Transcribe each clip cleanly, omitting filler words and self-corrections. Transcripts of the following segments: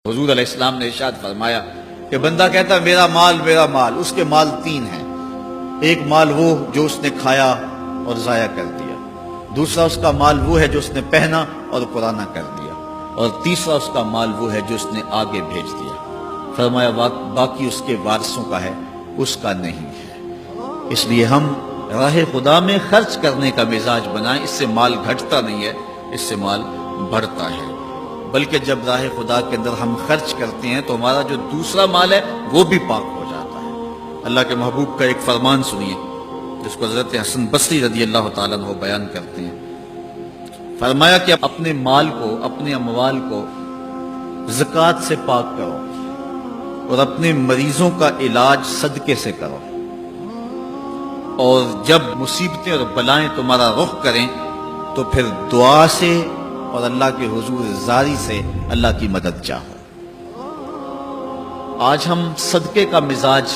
حضور علیہ السلام نے ارشاد فرمایا کہ بندہ کہتا ہے میرا مال، اس کے مال تین ہیں۔ ایک مال وہ جو اس نے کھایا اور ضائع کر دیا، دوسرا اس کا مال وہ ہے جو اس نے پہنا اور پرانا کر دیا، اور تیسرا اس کا مال وہ ہے جو اس نے آگے بھیج دیا۔ فرمایا باقی اس کے وارثوں کا ہے، اس کا نہیں ہے۔ اس لیے ہم راہ خدا میں خرچ کرنے کا مزاج بنائیں، اس سے مال گھٹتا نہیں ہے، اس سے مال بڑھتا ہے۔ بلکہ جب راہ خدا کے اندر ہم خرچ کرتے ہیں تو ہمارا جو دوسرا مال ہے وہ بھی پاک ہو جاتا ہے۔ اللہ کے محبوب کا ایک فرمان سنیے جس کو حضرت حسن بصری رضی اللہ تعالیٰ عنہ بیان کرتے ہیں۔ فرمایا کہ اپنے مال کو، اپنے اموال کو زکوٰۃ سے پاک کرو اور اپنے مریضوں کا علاج صدقے سے کرو، اور جب مصیبتیں اور بلائیں تمہارا رخ کریں تو پھر دعا سے اور اللہ کے حضور زاری سے اللہ کی مدد چاہو۔ آج ہم صدقے کا مزاج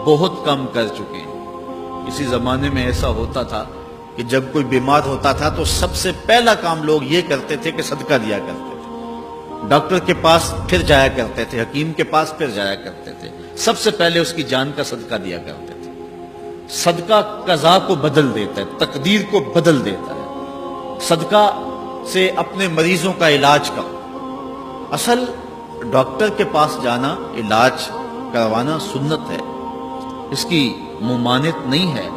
بہت کم کر چکے ہیں۔ اسی زمانے میں ایسا ہوتا تھا کہ جب کوئی بیمار ہوتا تھا تو سب سے پہلا کام لوگ یہ کرتے تھے کہ صدقہ دیا کرتے تھے، ڈاکٹر کے پاس پھر جایا کرتے تھے، حکیم کے پاس پھر جایا کرتے تھے، سب سے پہلے اس کی جان کا صدقہ دیا کرتے تھے۔ صدقہ قضا کو بدل دیتا ہے، تقدیر کو بدل دیتا ہے۔ صدقہ سے اپنے مریضوں کا علاج کرو۔ اصل ڈاکٹر کے پاس جانا، علاج کروانا سنت ہے، اس کی ممانعت نہیں ہے،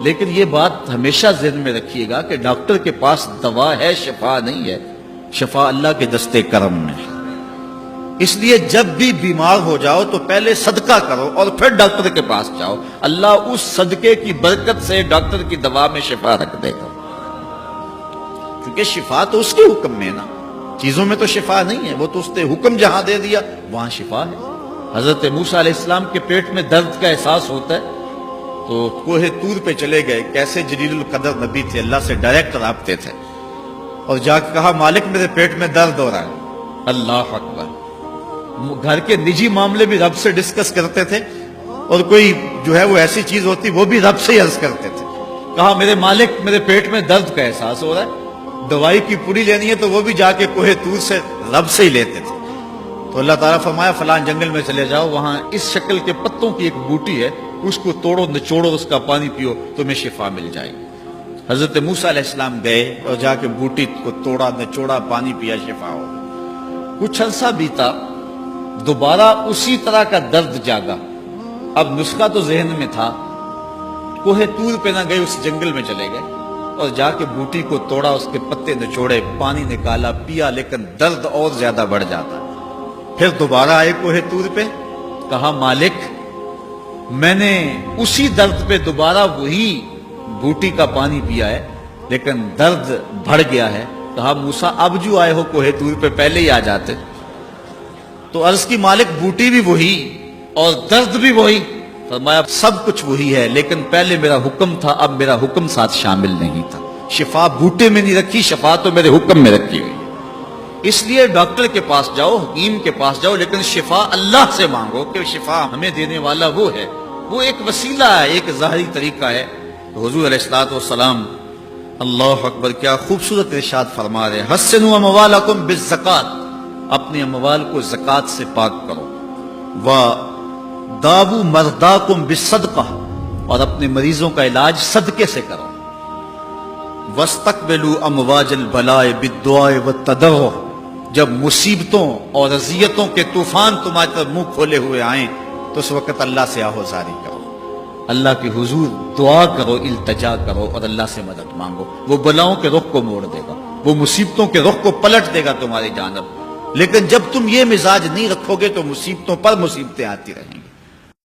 لیکن یہ بات ہمیشہ ذہن میں رکھیے گا کہ ڈاکٹر کے پاس دوا ہے، شفا نہیں ہے۔ شفا اللہ کے دستے کرم میں ہے۔ اس لیے جب بھی بیمار ہو جاؤ تو پہلے صدقہ کرو اور پھر ڈاکٹر کے پاس جاؤ، اللہ اس صدقے کی برکت سے ڈاکٹر کی دوا میں شفا رکھ دے گا، کیونکہ شفا تو اس کے حکم میں ہے نا، چیزوں میں تو شفا نہیں ہے، وہ تو اس نے حکم جہاں دے دیا وہاں شفا ہے۔ حضرت موسیٰ علیہ السلام کے پیٹ میں درد کا احساس ہوتا ہے تو کوہ طور پہ چلے گئے، کیسے جلیل القدر نبی تھے، اللہ سے ڈائریکٹ رابطے تھے، اور جا کے کہا مالک میرے پیٹ میں درد ہو رہا ہے۔ اللہ اکبر۔ گھر کے نجی معاملے بھی رب سے ڈسکس کرتے تھے، اور کوئی جو ہے وہ ایسی چیز ہوتی وہ بھی رب سے ہی عرض کرتے تھے۔ کہا میرے مالک میرے پیٹ میں درد کا احساس ہو رہا ہے، دوائی کی پوری لینی ہے تو وہ بھی جا کے کوہ طور سے رب سے ہی لیتے تھے۔ تو اللہ تعالیٰ فرمایا فلان جنگل میں چلے جاؤ، وہاں اس شکل کے پتوں کی ایک بوٹی ہے، اس کو توڑو نچوڑو، اس کا پانی پیو، تمہیں شفا مل جائے گی۔ حضرت موسیٰ علیہ السلام گئے اور جا کے بوٹی کو توڑا، نچوڑا، پانی پیا، شفا ہو۔ کچھ عرصہ بیتا، دوبارہ اسی طرح کا درد جاگا۔ اب نسخہ تو ذہن میں تھا، کوہ طور پہ نہ گئے، اس جنگل میں چلے گئے اور جا کے بوٹی کو توڑا، اس کے پتے نچوڑے، پانی نکالا، پیا، لیکن درد اور زیادہ بڑھ جاتا۔ پھر دوبارہ آئے کوہ طور پہ، کہا مالک میں نے اسی درد پہ دوبارہ وہی بوٹی کا پانی پیا ہے لیکن درد بڑھ گیا ہے۔ کہا موسیٰ اب جو آئے ہو کوہ طور پہ پہلے ہی آ جاتے۔ تو عرض کی مالک بوٹی بھی وہی اور درد بھی وہی۔ فرمایا سب کچھ وہی ہے لیکن پہلے میرا حکم تھا، اب میرا حکم ساتھ شامل نہیں تھا۔ شفا بوٹے میں نہیں رکھی، شفا تو میرے حکم میں رکھی ہوئی۔ اس لیے ڈاکٹر کے پاس جاؤ، حکیم کے پاس جاؤ، لیکن شفا اللہ سے مانگو کہ شفا ہمیں دینے والا وہ ہے، وہ ایک وسیلہ ہے، ایک ظاہری طریقہ ہے۔ تو حضور علیہ الصلوۃ والسلام اللہ اکبر کیا خوبصورت ارشاد فرما رہے ہیں، حسنوا اموالکم بالزکات، اپنے اموال کو زکوٰۃ سے پاک کرو، وداووا مرضاکم بالصدقہ، اور اپنے مریضوں کا علاج صدقے سے کرو، واستقبلوا امواج البلاء بالدعاء والتضرع، جب مصیبتوں اور اذیتوں کے طوفان تمہاری طرف منہ کھولے ہوئے آئیں تو اس وقت اللہ سے آہوزاری کرو، اللہ کے حضور دعا کرو، التجا کرو اور اللہ سے مدد مانگو۔ وہ بلاؤں کے رخ کو موڑ دے گا، وہ مصیبتوں کے رخ کو پلٹ دے گا تمہاری جانب۔ لیکن جب تم یہ مزاج نہیں رکھو گے تو مصیبتوں پر مصیبتیں آتی رہیں گی۔